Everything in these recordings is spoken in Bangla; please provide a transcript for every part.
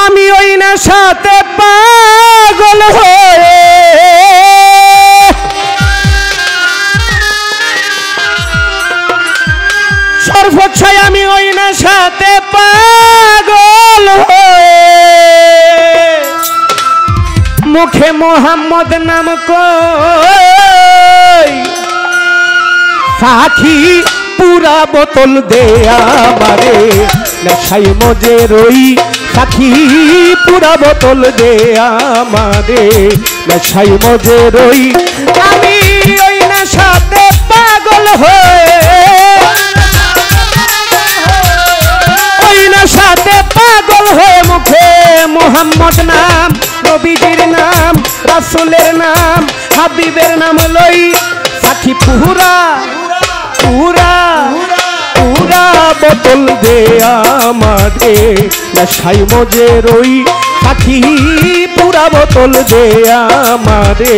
আমি ওই নেশাতে পাগল হয়ে সর্বচ্ছায় আমি ওই নেশাতে পাগল হয়ে মুখে মোহাম্মদ নাম কই সাখী পুরা বোতল দে আমারে নেশাই মজে রই সাখী পুরা বোতল দে আমারে নেশাই মজে রই আমি ওই নেশাতে পাগল হয়ে ওই নেশাতে পাগল হয়ে মুখে মোহাম্মদ নাম নবীজির নাম রাসূলের নাম হাবিবের নাম লই সাখী পুরা পুরা পুরা বোতল দে আমারে নেশাই মজে রই সাখী পুরা বোতল দে আমারে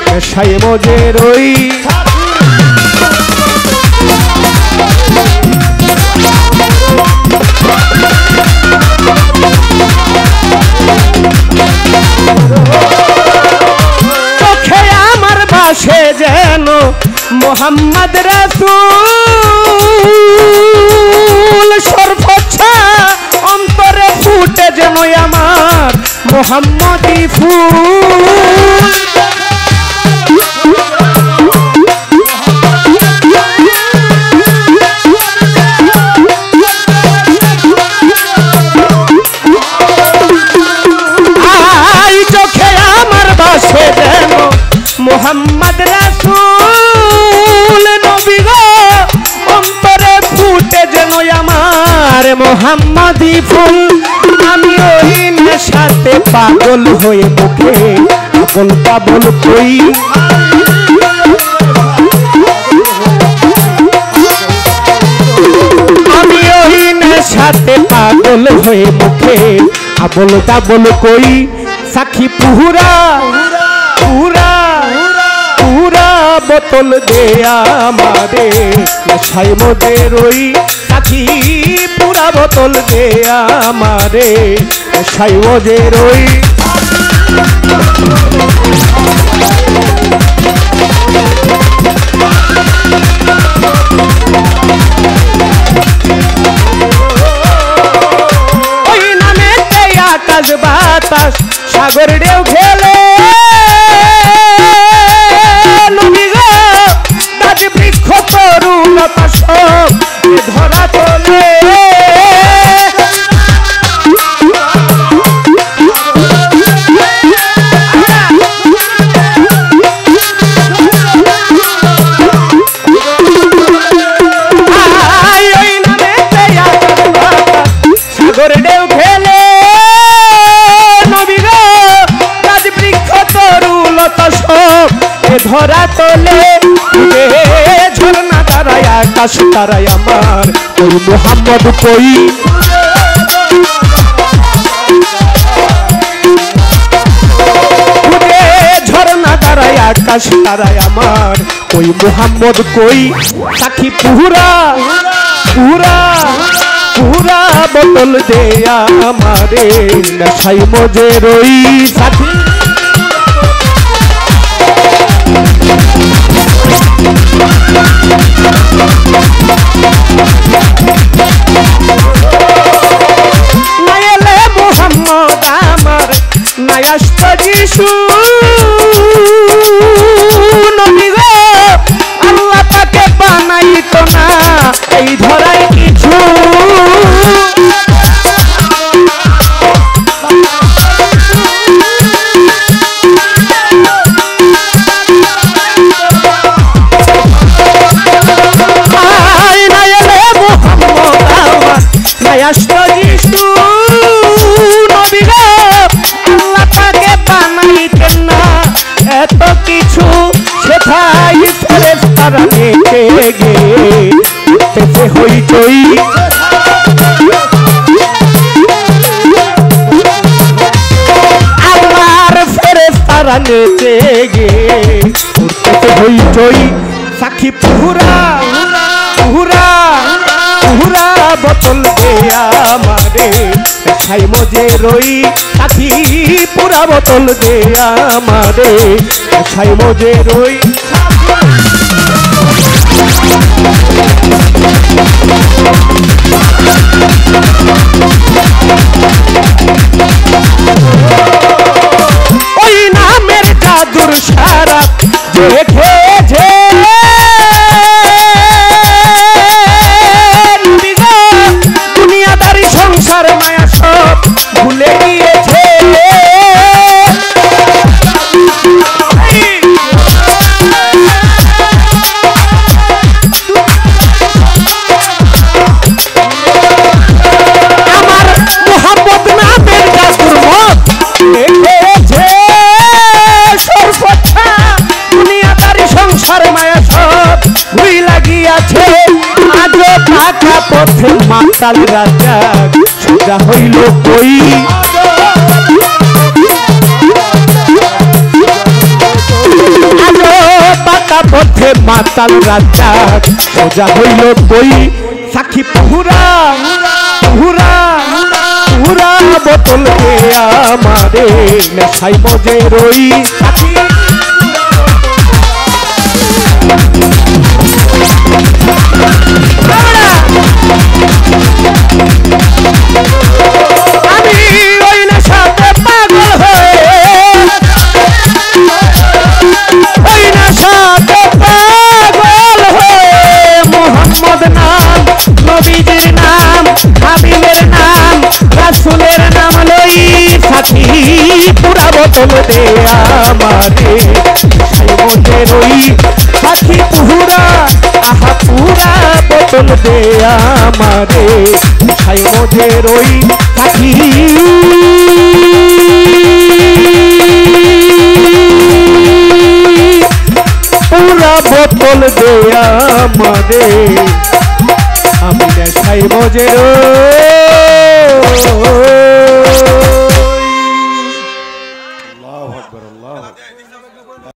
নেশাই মজে রই চোখে আমার ভাসে যেন মোহাম্মদ রাসূল সর্বচ্ছা অন্তরে ফুটে যেন আমার মোহাম্মদী ফুল চোখে আমার ভাসে যেন মোহাম্মদ রাসূল নবী গো অন্তরে ফুটে যেন আমার মোহাম্মদী ফুল আমি ওই নেশাতে পাগল হয়ে মুখে পাগল পাগল কই আমি ওই নেশাতে পাগল হয়ে মুখে আবল তাবল কই সাখী পুরা পুরা পুরা বোতল দে আমারে নেশাই মজে রই সাখী পুরা বোতল দে আমারে নেশাই মজে রই ওই নামেতে আকাশ বাতাস সাগর ঢেউ খেলে নবী গো গাছ বৃক্ষ তরু লতা সব ধরা তোলে ওই নামেতে আকাশ বাতাস সাগর ঢেউ খেলে নবী গো গাছ বৃক্ষ তরু লতা সব ধরা তোলে ঝর্ণা তারায় আকাশ তারায় আমার ওই মোহাম্মদ কই ঝর্ণা তারায় আকাশ তারায় আমার ওই মোহাম্মদ কই সাখী পুরা পুরা পুরা বোতল দে আমারে নেশাই মজে রই সাথী নাইলে মোহাম্মদ আমার নাই আসত যিশু নবী গো আল্লাহ তাকে বানাইত না এই ধরাই কিছু এত কিছু সেথাই ফেরেশতারা নেচে গে উঠতেছে হইচই আল্লাহর ফেরেশতারা নেচে গে উঠতেছে হইচই সাক্ষী পুরা পুরা পুরা বোতল দে আমারে নেশাই মজে রই সাথী পুরা বোতল দে আমারে নেশাই মজে রই ওই নামের জাদুর সারা দেখেছে দুনিয়াদারি সংসার মায়া সব ভুলে গিয়েছে আমার মোহাম্মদ নামের জাদুর মত দেখেছে সর্বথা দুনিয়াদারি সংসার মায়া সব ভুইলা গিয়াছে আজও টাকা পথে মাতাল রাজা সোজা হইল কই আজও টাকা পথে মাতাল রাজা সোজা হইল কই সাক্ষী পুরা পুরা পুরা বোতল দে আমারে নেশাই মজে রই সাক্ষী আমি ওই নেশাতে পাগল হয়ে ওই নেশাতে পাগল হয়ে মোহাম্মদ নাম নবীজির নাম হাবিবের নাম রাসূলের নাম লই সাথী পুরা বোতল দে আমারে নেশাই মজে রই সাথী পুরা আহা পুরা বোতল দে আমারে নেশাই মজে রই সাথী পুরা বোতল দে আমারে আমি নেশাই মজে রই